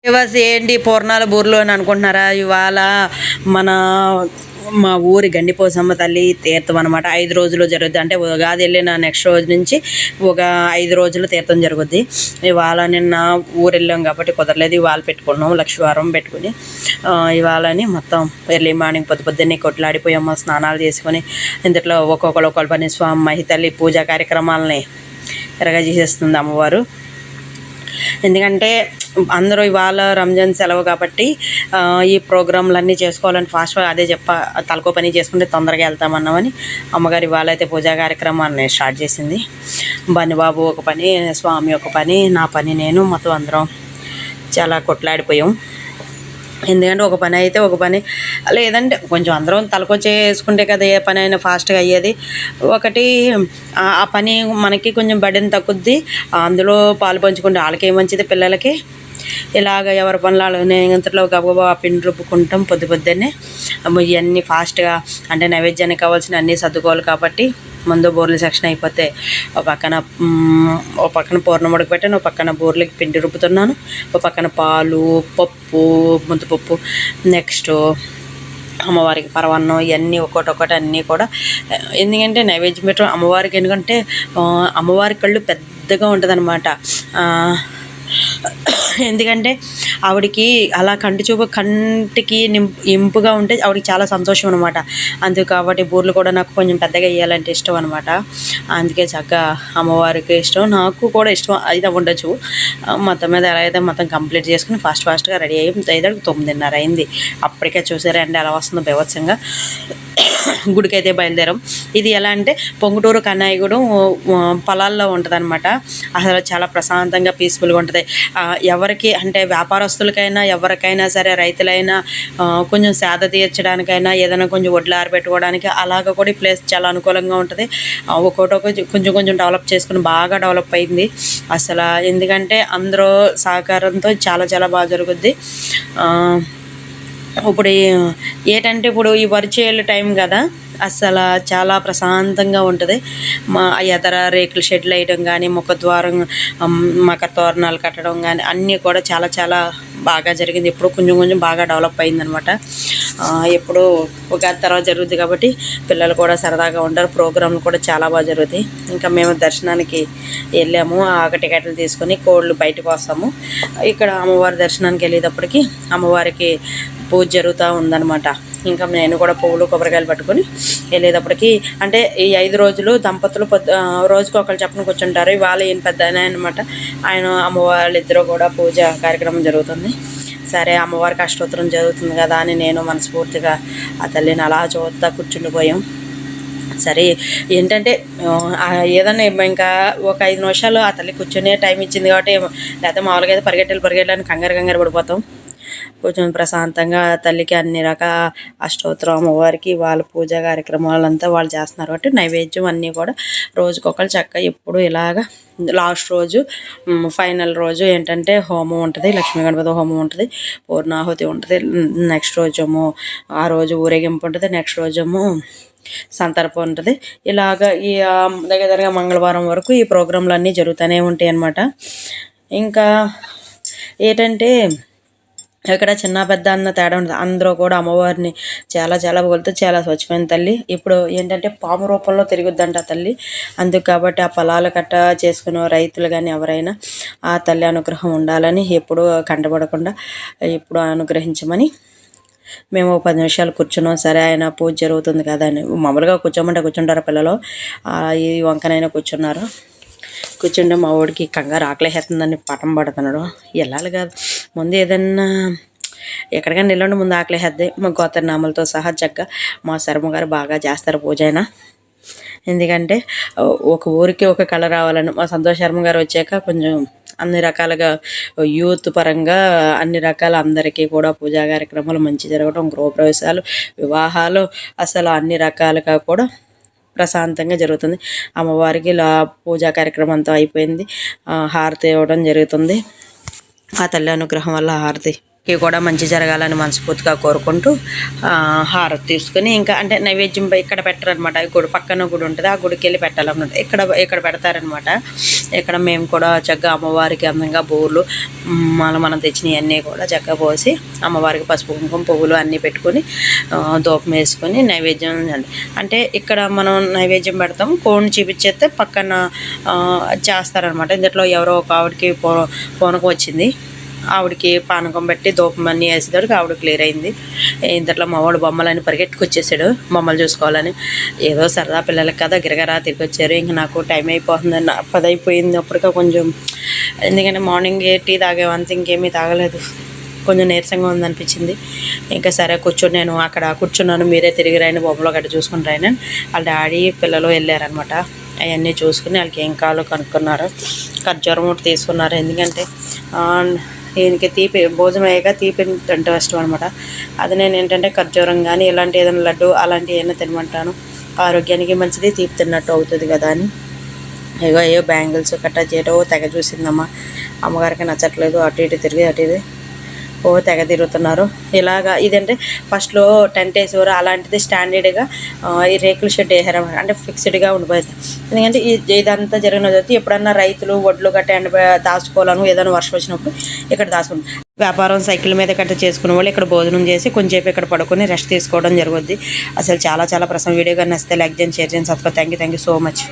ఇవాళ ఏంటి పూర్ణాల బూర్లు అని అనుకుంటున్నారా? ఇవాళ మన మా ఊరి గండిపోసమ్మ తల్లి తీర్థం అనమాట. 5 రోజులు జరుగుద్ది. అంటే ఉగాది వెళ్ళిన నెక్స్ట్ రోజు నుంచి ఒక 5 రోజులు తీర్థం జరుగుద్ది. ఇవాళ నిన్న ఊరు వెళ్ళాం కాబట్టి కుదరలేదు. ఇవాళ పెట్టుకున్నాం, లక్షవారం పెట్టుకుని ఇవాళని మొత్తం ఎర్లీ మార్నింగ్ పొద్దున్నే కొట్లాడిపోయాము. స్నానాలు చేసుకొని ఇంతట్లో ఒక్కొక్కరు పని స్వామి మహి తల్లి పూజా కార్యక్రమాలని ఎరగా చేసేస్తుంది అమ్మవారు. ఎందుకంటే అందరూ ఇవాళ రంజాన్ సెలవు కాబట్టి ఈ ప్రోగ్రాంలన్నీ చేసుకోవాలని ఫాస్ట్గా అదే తలకో పని చేసుకుంటే తొందరగా వెళ్తామన్నామని అమ్మగారు ఇవాళ అయితే పూజా కార్యక్రమాన్ని స్టార్ట్ చేసింది. బన్నిబాబు ఒక పని, స్వామి ఒక పని, నా పని నేను, మొత్తం అందరం చాలా కొట్లాడిపోయాం. ఎందుకంటే ఒక పని అయితే ఒక పని, లేదంటే కొంచెం అందరం తలకొచ్చేసుకుంటే కదా ఏ పని అయినా ఫాస్ట్గా అయ్యేది. ఒకటి ఆ పని మనకి కొంచెం బర్డెన్ తగ్గుద్ది. అందులో పాలు పంచుకుంటే వాళ్ళకి మంచిది, పిల్లలకి. ఇలాగ ఎవరి పనులు నేను ఇంతలో గబగబా పిండి రుబ్బుకుంటాం పొద్దున్నే. ఇవన్నీ ఫాస్ట్గా అంటే నైవేద్యానికి కావాల్సిన అన్నీ సర్దుకోవాలి కాబట్టి ముందు బూరెల సెక్షన్ అయిపోతే ఒక పక్కన పూర్ణం ఉడకబెట్టాను, ఒక పక్కన బూరెలకి పిండి రుబ్బుతున్నాను, ఒక పక్కన పాలు, పప్పు, ముద్దపప్పు, నెక్స్ట్ అమ్మవారికి పరవన్నం, ఇవన్నీ ఒక్కొక్కటి అన్నీ కూడా. ఎందుకంటే నైవేద్యం పెట్టడం అమ్మవారికి, ఎందుకంటే అమ్మవారి కళ్ళు పెద్దగా ఉంటుంది అనమాట. ఎందుకంటే ఆవిడికి అలా కంటికి ఇంపుగా ఉంటే ఆవిడకి చాలా సంతోషం అనమాట. అందుకు కాబట్టి బూర్లు కూడా నాకు కొంచెం పెద్దగా వేయాలంటే ఇష్టం అనమాట. అందుకే చక్కగా అమ్మవారికి ఇష్టం, నాకు కూడా ఇష్టం అయితే ఉండొచ్చు. మొత్తం మీద ఎలా అయితే మొత్తం కంప్లీట్ చేసుకుని ఫాస్ట్గా రెడీ అయ్యి 9:30 అయింది. అప్పటికే చూసారండి ఎలా వస్తుందో బీభత్సంగా. గుడికి అయితే బయలుదేరాం. ఇది ఎలా అంటే పొంగుటూరు కన్నాయిగూడెం పొలాల్లో ఉంటుంది అనమాట. అసలు చాలా ప్రశాంతంగా పీస్ఫుల్గా ఉంటుంది. ఎవరికి అంటే వ్యాపారస్తులకైనా ఎవరికైనా సరే, రైతులైనా కొంచెం సేద తీర్చడానికైనా, ఏదైనా కొంచెం వడ్లు ఆరబెట్టుకోవడానికి అలాగ కూడా ఈ ప్లేస్ చాలా అనుకూలంగా ఉంటుంది. ఒక్కొక్కటి కొంచెం డెవలప్ చేసుకుని బాగా డెవలప్ అయింది అసలు. ఎందుకంటే అందరూ సహకారంతో చాలా బాగా జరుగుద్ది. ఇప్పుడు ఏంటంటే ఇప్పుడు ఈ వరిచేలు టైం కదా, అసలు చాలా ప్రశాంతంగా ఉంటుంది. మా ఎదర రేకుల షెడ్లు వేయడం కానీ, ముఖద్వారం మకర తోరణాలు కట్టడం కానీ అన్నీ కూడా చాలా బాగా జరిగింది. ఇప్పుడు కొంచెం బాగా డెవలప్ అయిందనమాట. ఎప్పుడు ఉగాది తర్వాత జరుగుద్ది కాబట్టి పిల్లలు కూడా సరదాగా ఉంటారు. ప్రోగ్రాంలు కూడా చాలా బాగా జరుగుతాయి. ఇంకా మేము దర్శనానికి వెళ్ళాము. టికెట్లు తీసుకొని కోళ్ళు బయటకు వస్తాము. ఇక్కడ అమ్మవారి దర్శనానికి వెళ్ళేటప్పటికి అమ్మవారికి పూజ జరుగుతూ ఉందన్నమాట. ఇంకా నేను కూడా పువ్వులు కొబ్బరికాయలు పట్టుకొని వెళ్ళేటప్పటికి, అంటే ఈ 5 రోజులు దంపతులు రోజుకు ఒకరు చెప్పని కూర్చుంటారు. ఇవాళ ఈయన పెద్ద అనమాట, ఆయన అమ్మవాళ్ళిద్దరూ కూడా పూజ కార్యక్రమం జరుగుతుంది. సరే అమ్మవారికి అష్టోత్తరం జరుగుతుంది కదా అని నేను మనస్ఫూర్తిగా ఆ తల్లిని అలా చూస్తా కూర్చుండిపోయాం. సరే ఏంటంటే ఏదన్నా ఇంకా ఒక 5 నిమిషాలు ఆ తల్లి కూర్చునే టైం ఇచ్చింది కాబట్టి, లేకపోతే మామూలుగా అయితే పరిగెట్టాలని కంగారు పడిపోతాం. కొంచెం ప్రశాంతంగా తల్లికి అన్ని రకాల అష్టోత్తరం, అమ్మవారికి వాళ్ళ పూజా కార్యక్రమాలంతా వాళ్ళు చేస్తున్నారు కాబట్టి నైవేద్యం అన్నీ కూడా రోజుకొకరు చక్కగా ఎప్పుడు ఇలాగా. లాస్ట్ రోజు ఫైనల్ రోజు ఏంటంటే హోమం ఉంటుంది, లక్ష్మీ గణపతి హోమం ఉంటుంది, పూర్ణాహుతి ఉంటుంది. నెక్స్ట్ రోజేమో ఆ రోజు ఊరేగింపు ఉంటుంది, నెక్స్ట్ రోజేమో సంతర్పణ ఉంటుంది. ఇలాగ ఈ దగ్గరగా మంగళవారం వరకు ఈ ప్రోగ్రాంలు అన్నీ జరుగుతూనే ఉంటాయి అన్నమాట. ఇంకా ఏంటంటే ఇక్కడ చిన్న పెద్ద అన్న తేడా ఉంటుంది. అందరూ కూడా అమ్మవారిని చాలా పొగులుతూ, చాలా స్వచ్ఛమైన తల్లి. ఇప్పుడు ఏంటంటే పాము రూపంలో తిరుగుద్దంట ఆ తల్లి. అందుకు కాబట్టి ఆ పొలాలు కట్ట చేసుకునే రైతులు కానీ ఎవరైనా ఆ తల్లి అనుగ్రహం ఉండాలని, ఎప్పుడూ కంటపడకుండా ఎప్పుడు అనుగ్రహించమని మేము 10 నిమిషాలు కూర్చున్నాం. సరే ఆయన పూజ జరుగుతుంది కదా అని మామూలుగా కూర్చోమంటే కూర్చుంటారు పిల్లలు. ఈ వంకనైనా కూర్చున్నారు. కూర్చుంటే మా వాడికి కంగారు ఆకలేస్తుందని పటం పడుతున్నాడు. వెళ్ళాలి కాదు, ముందు ఏదన్నా ఎక్కడికైనా వెళ్ళండి, ముందు ఆకలేద్ది. మా గోత్రనామాలతో సహా చక్కగా మా శర్మ గారు బాగా చేస్తారు పూజ అయినా. ఎందుకంటే ఒక ఊరికి ఒక కళ రావాలని మా సంతోష్ శర్మ గారు వచ్చాక కొంచెం అన్ని రకాలుగా యూత్ పరంగా అన్ని రకాల అందరికీ కూడా పూజా కార్యక్రమాలు మంచి జరగడం, గృహప్రవేశాలు, వివాహాలు, అసలు అన్ని రకాలుగా కూడా ప్రశాంతంగా జరుగుతుంది. అమ్మవారికి ఇలా పూజా కార్యక్రమం అంతా అయిపోయింది. హారతి ఇవ్వడం జరుగుతుంది. ఆ తల్లి అనుగ్రహం వల్ల హారతి కూడా మంచి జరగాలని మనస్ఫూర్తిగా కోరుకుంటూ హారతి తీసుకుని ఇంకా అంటే నైవేద్యం ఇక్కడ పెట్టారనమాట. గుడి పక్కన గుడి ఉంటుంది, ఆ గుడికి వెళ్ళి పెట్టాలన్నమాట. ఇక్కడ పెడతారనమాట. ఇక్కడ మేము కూడా చక్కగా అమ్మవారికి అందంగా పూలు మనం తెచ్చినవి అన్నీ కూడా చక్కగా పోసి అమ్మవారికి పసుపు కుంకుమ పువ్వులు అన్నీ పెట్టుకొని దూపం వేసుకొని నైవేద్యం అంటే ఇక్కడ మనం నైవేద్యం పెడతాం. కోడిని చూపించేస్తే పక్కన చేస్తారనమాట. ఇందులో ఎవరో ఒక ఆవిడకి పూనకం వచ్చింది. ఆవిడకి పానకం పెట్టి దూపం అన్నీ వేసేటప్పుడు ఆవిడ క్లియర్ అయింది. ఇంతట్లో మా వాడు బొమ్మలని పరిగెట్టుకొచ్చేసాడు బొమ్మలు చూసుకోవాలని. ఏదో సరదా పిల్లలకి కదా గిరగరా తిరిగి వచ్చారు. ఇంక నాకు టైం అయిపోతుంది, 10 అయిపోయింది అప్పటికే కొంచెం. ఎందుకంటే మార్నింగ్ టీ తాగేవంత ఇంకేమీ తాగలేదు, కొంచెం నీరసంగా ఉందనిపించింది. ఇంకా సరే నేను అక్కడ కూర్చున్నాను, మీరే తిరిగి రాయని బొమ్మలో గట్ట చూసుకుని రాయని వాళ్ళ డాడీ పిల్లలు వెళ్ళారనమాట. అవన్నీ చూసుకుని వాళ్ళకి ఏం కావాలో కనుక్కున్నారు. ఖర్జూరం ఒకటి తీసుకున్నారు, ఎందుకంటే ఈయనకి తీపి భోజనం అయ్యాక తీపి అంటే ఇష్టం అనమాట. అది నేను ఏంటంటే ఖర్జూరం కానీ ఇలాంటి ఏదైనా లడ్డు అలాంటివి ఏమైనా తినమంటాను, ఆరోగ్యానికి మంచిది, తీపి తిన్నట్టు అవుతుంది కదా అని. ఏవో బ్యాంగిల్స్ కట్టా చేయటం తెగ చూసిందమ్మా. అమ్మగారికి నచ్చట్లేదు, అటు ఇటు తిరిగి అటు ఇది తెగ తిరుగుతున్నారు. ఇలాగా ఇదంటే ఫస్ట్లో టెంట్ వేసేవారు, అలాంటిది స్టాండర్డ్గా ఈ రేకుల షెడ్ వేసారు, అంటే ఫిక్స్డ్గా ఉండిపోయింది. ఎందుకంటే ఇదంతా జరిగిన తర్వాత ఎప్పుడన్నా రైతులు వడ్లు గట్ట దాచుకోవాలను, ఏదైనా వర్షం వచ్చినప్పుడు ఇక్కడ దాచుకుంటారు. వ్యాపారం సైకిల్ మీద గట్ట చేసుకునే వాళ్ళు ఇక్కడ భోజనం చేసి కొంచెంసేపు ఇక్కడ పడుకొని రెస్ట్ తీసుకోవడం జరుగుద్ది. అసలు చాలా ప్రసన్న. వీడియో కానీ నచ్చితే లైక్ చేయండి, షేర్ చేయండి, subscribe. Thank you so much.